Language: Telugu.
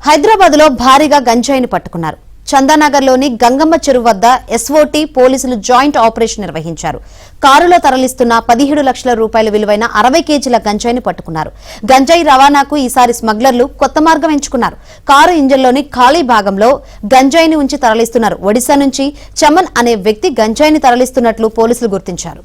హైదరాబాద్లో భారీగా గంజాయిని పట్టుకున్నారు. చందానగర్లోని గంగమ్మ చెరువు వద్ద ఎస్ఓటీ పోలీసులు జాయింట్ ఆపరేషన్ నిర్వహించారు. కారులో తరలిస్తున్న 17 లక్షల రూపాయల విలువైన 60 కేజీల గంజాయిని పట్టుకున్నారు. గంజాయి రవాణాకు ఈసారి స్మగ్లర్లు కొత్త మార్గం ఎంచుకున్నారు. కారు ఇంజన్లోని ఖాళీ భాగంలో గంజాయిని ఉంచి తరలిస్తున్నారు. ఒడిశా నుంచి చమన్ అనే వ్యక్తి గంజాయిని తరలిస్తున్నట్లు పోలీసులు గుర్తించారు.